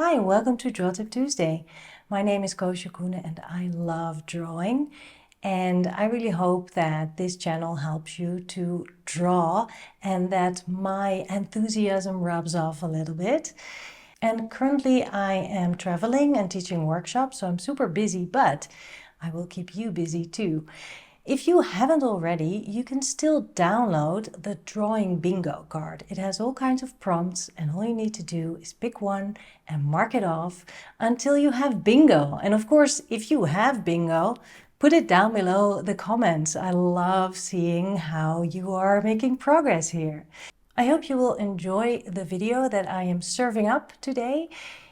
Hi, welcome to Draw Tip Tuesday. My name is Koosje Koenen and I love drawing. And I really hope that this channel helps you to draw and that my enthusiasm rubs off a little bit. And currently I am traveling and teaching workshops, so I'm super busy, but I will keep you busy too. If you haven't already, you can still download the Drawing Bingo card. It has all kinds of prompts and all you need to do is pick one and mark it off until you have bingo. And of course, if you have bingo, put it down below the comments. I love seeing how you are making progress here. I hope you will enjoy the video that I am serving up today.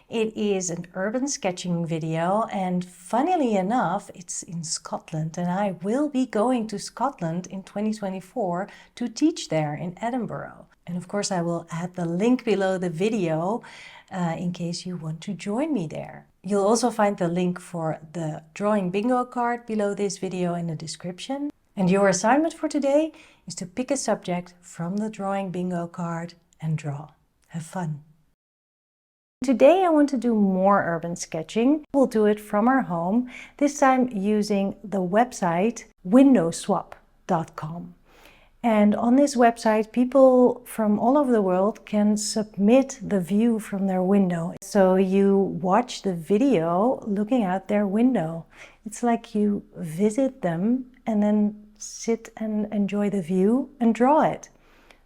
It is an urban sketching video and funnily enough, it's in Scotland and I will be going to Scotland in 2024 to teach there in Edinburgh. And of course I will add the link below the video in case you want to join me there. You'll also find the link for the Drawing Bingo card below this video in the description. And your assignment for today is to pick a subject from the Drawing Bingo card and draw. Have fun! Today I want to do more urban sketching. We'll do it from our home, this time using the website windowswap.com. And on this website, people from all over the world can submit the view from their window. So you watch the video looking out their window. It's like you visit them and then sit and enjoy the view and draw it.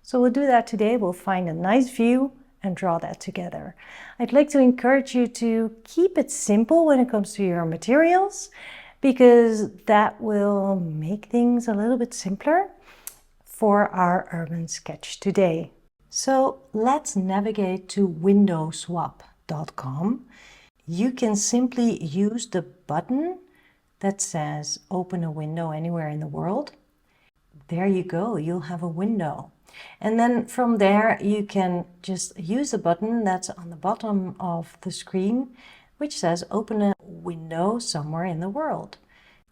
So we'll do that today. We'll find a nice view and draw that together. I'd like to encourage you to keep it simple when it comes to your materials, because that will make things a little bit simpler for our urban sketch today. So let's navigate to windowswap.com. You can simply use the button that says open a window anywhere in the world. There you go, you'll have a window. And then from there you can just use the button that's on the bottom of the screen, which says open a window somewhere in the world.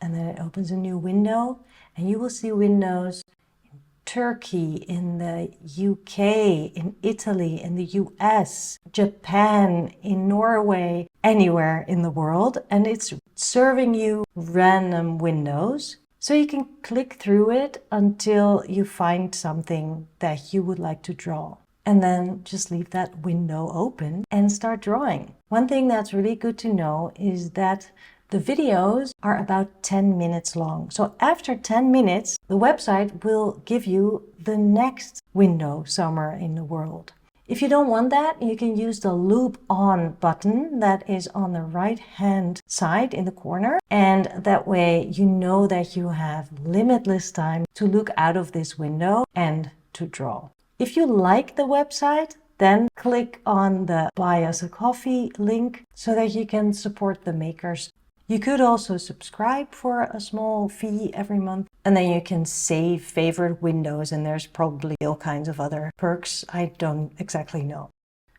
And then it opens a new window and you will see windows in Turkey, in the UK, in Italy, in the US, Japan, in Norway, anywhere in the world. And it's serving you random windows. So you can click through it until you find something that you would like to draw. And then just leave that window open and start drawing. One thing that's really good to know is that the videos are about 10 minutes long. So after 10 minutes, the website will give you the next window somewhere in the world. If you don't want that, you can use the loop on button that is on the right hand side in the corner. And that way you know that you have limitless time to look out of this window and to draw. If you like the website, then click on the Buy Us a Coffee link so that you can support the makers. You could also subscribe for a small fee every month, and then you can save favorite windows, and there's probably all kinds of other perks. I don't exactly know.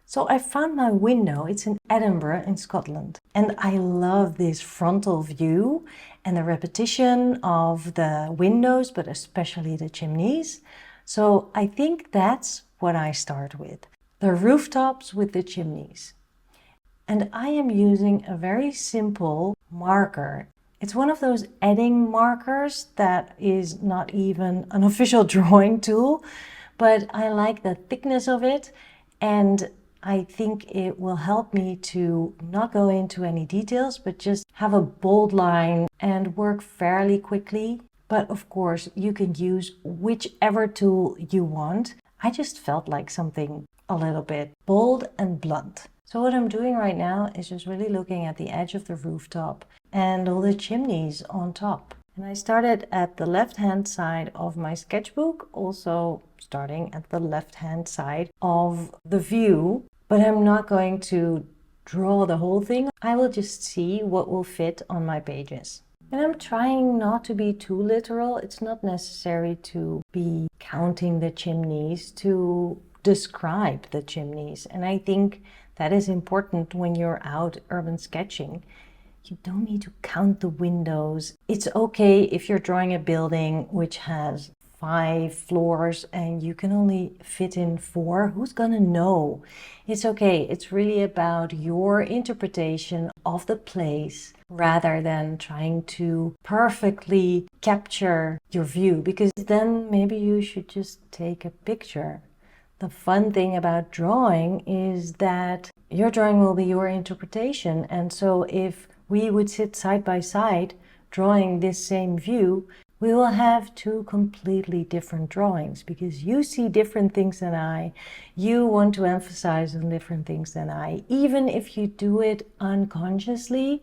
So I found my window. It's in Edinburgh in Scotland. And I love this frontal view and the repetition of the windows, but especially the chimneys. So I think that's what I start with. The rooftops with the chimneys. And I am using a very simple marker. It's one of those adding markers that is not even an official drawing tool, but I like the thickness of it and I think it will help me to not go into any details, but just have a bold line and work fairly quickly. But of course, you can use whichever tool you want. I just felt like something a little bit bold and blunt. So what I'm doing right now is just really looking at the edge of the rooftop and all the chimneys on top. And I started at the left-hand side of my sketchbook, also starting at the left-hand side of the view, but I'm not going to draw the whole thing. I will just see what will fit on my pages. And I'm trying not to be too literal. It's not necessary to be counting the chimneys to describe the chimneys. And I think that is important when you're out urban sketching. You don't need to count the windows. It's okay if you're drawing a building which has 5 floors and you can only fit in 4, who's gonna know? It's okay. It's really about your interpretation of the place rather than trying to perfectly capture your view, because then maybe you should just take a picture. The fun thing about drawing is that your drawing will be your interpretation. And so if we would sit side by side drawing this same view, we will have 2 completely different drawings because you see different things than I. You want to emphasize on different things than I. Even if you do it unconsciously,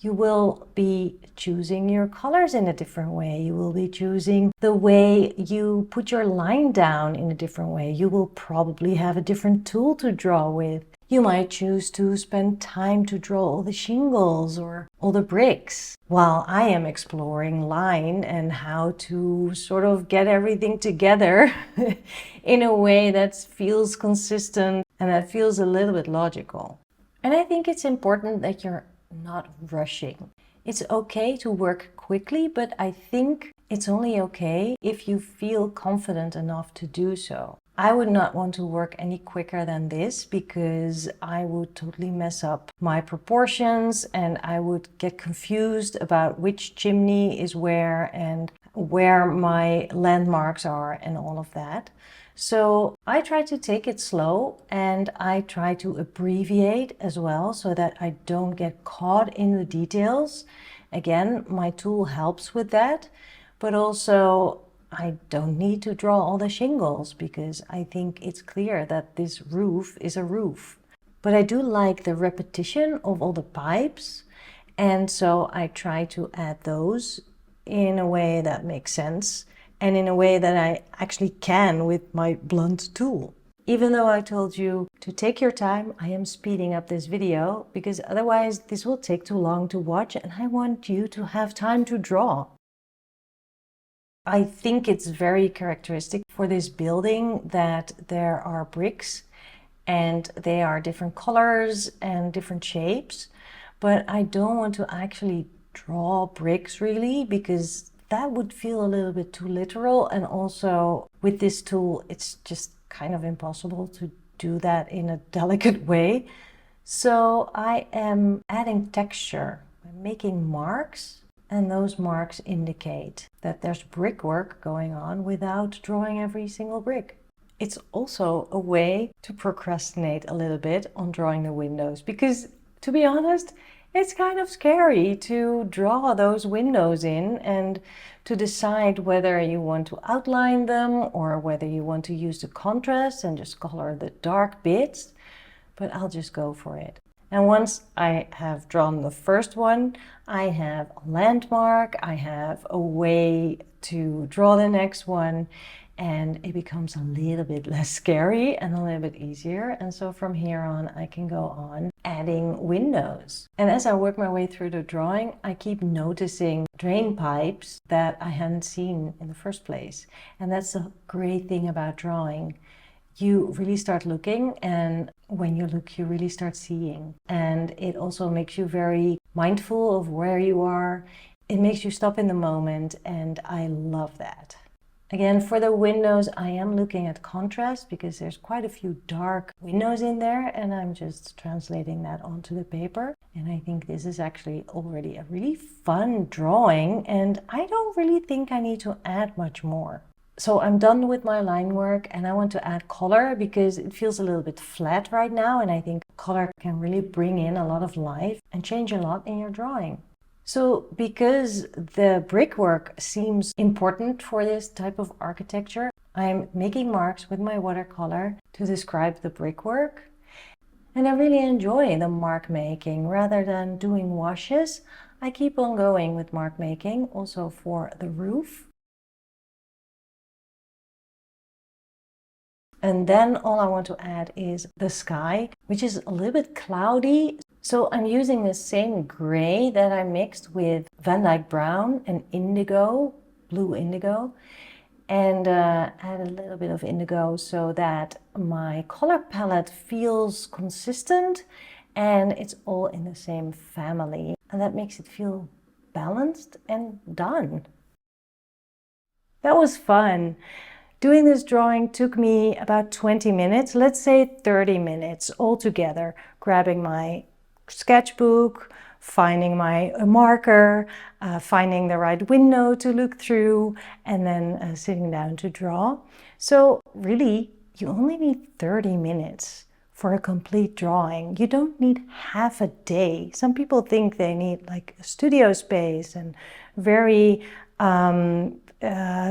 you will be choosing your colors in a different way. You will be choosing the way you put your line down in a different way. You will probably have a different tool to draw with. You might choose to spend time to draw all the shingles or all the bricks, while I am exploring line and how to sort of get everything together in a way that feels consistent and that feels a little bit logical. And I think it's important that you're not rushing. It's okay to work quickly, but I think it's only okay if you feel confident enough to do so. I would not want to work any quicker than this because I would totally mess up my proportions and I would get confused about which chimney is where and where my landmarks are and all of that. So I try to take it slow and I try to abbreviate as well so that I don't get caught in the details. Again, my tool helps with that, but also I don't need to draw all the shingles because I think it's clear that this roof is a roof. But I do like the repetition of all the pipes, and so I try to add those in a way that makes sense and in a way that I actually can with my blunt tool. Even though I told you to take your time, I am speeding up this video because otherwise this will take too long to watch and I want you to have time to draw. I think it's very characteristic for this building that there are bricks and they are different colors and different shapes, but I don't want to actually draw bricks really because that would feel a little bit too literal, and also with this tool it's just kind of impossible to do that in a delicate way. So I am adding texture. I'm making marks, and those marks indicate that there's brickwork going on without drawing every single brick. It's also a way to procrastinate a little bit on drawing the windows because, to be honest, it's kind of scary to draw those windows in and to decide whether you want to outline them or whether you want to use the contrast and just color the dark bits, but I'll just go for it. And once I have drawn the first one, I have a landmark, I have a way to draw the next one, and it becomes a little bit less scary and a little bit easier. And so from here on, I can go on adding windows. And as I work my way through the drawing, I keep noticing drain pipes that I hadn't seen in the first place. And that's the great thing about drawing. You really start looking, and when you look, you really start seeing. And it also makes you very mindful of where you are. It makes you stop in the moment, and I love that. Again, for the windows, I am looking at contrast because there's quite a few dark windows in there, and I'm just translating that onto the paper. And I think this is actually already a really fun drawing, and I don't really think I need to add much more. So I'm done with my line work and I want to add color because it feels a little bit flat right now, and I think color can really bring in a lot of life and change a lot in your drawing. So because the brickwork seems important for this type of architecture, I'm making marks with my watercolor to describe the brickwork. And I really enjoy the mark making. Rather than doing washes, I keep on going with mark making also for the roof. And then all I want to add is the sky, which is a little bit cloudy. So I'm using the same gray that I mixed with Van Dyke Brown and indigo, blue indigo, and add a little bit of indigo so that my color palette feels consistent and it's all in the same family. And that makes it feel balanced and done. That was fun. Doing this drawing took me about 20 minutes, let's say 30 minutes altogether, grabbing my sketchbook, finding my marker, finding the right window to look through, and then sitting down to draw. So really, you only need 30 minutes for a complete drawing. You don't need half a day. Some people think they need like a studio space and very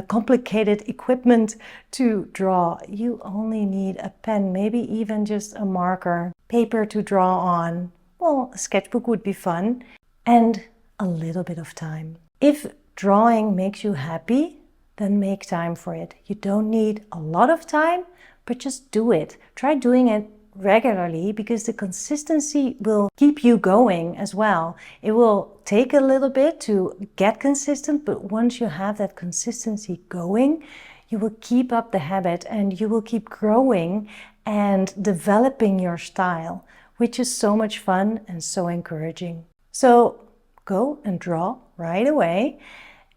complicated equipment to draw. You only need a pen, maybe even just a marker, paper to draw on. Well, a sketchbook would be fun, and a little bit of time. If drawing makes you happy, then make time for it. You don't need a lot of time, but just do it. Try doing it regularly, because the consistency will keep you going as well. It will take a little bit to get consistent, but once you have that consistency going, you will keep up the habit and you will keep growing and developing your style, which is so much fun and so encouraging. So go and draw right away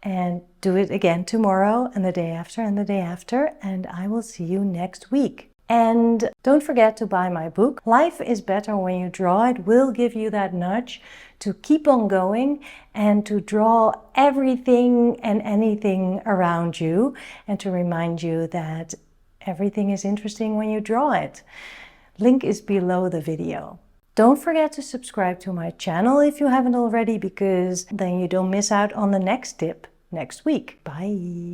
and do it again tomorrow and the day after and the day after, and I will see you next week. And don't forget to buy my book. Life is Better When You Draw. It will give you that nudge to keep on going and to draw everything and anything around you, and to remind you that everything is interesting when you draw it. Link is below the video. Don't forget to subscribe to my channel if you haven't already, because then you don't miss out on the next tip next week. Bye!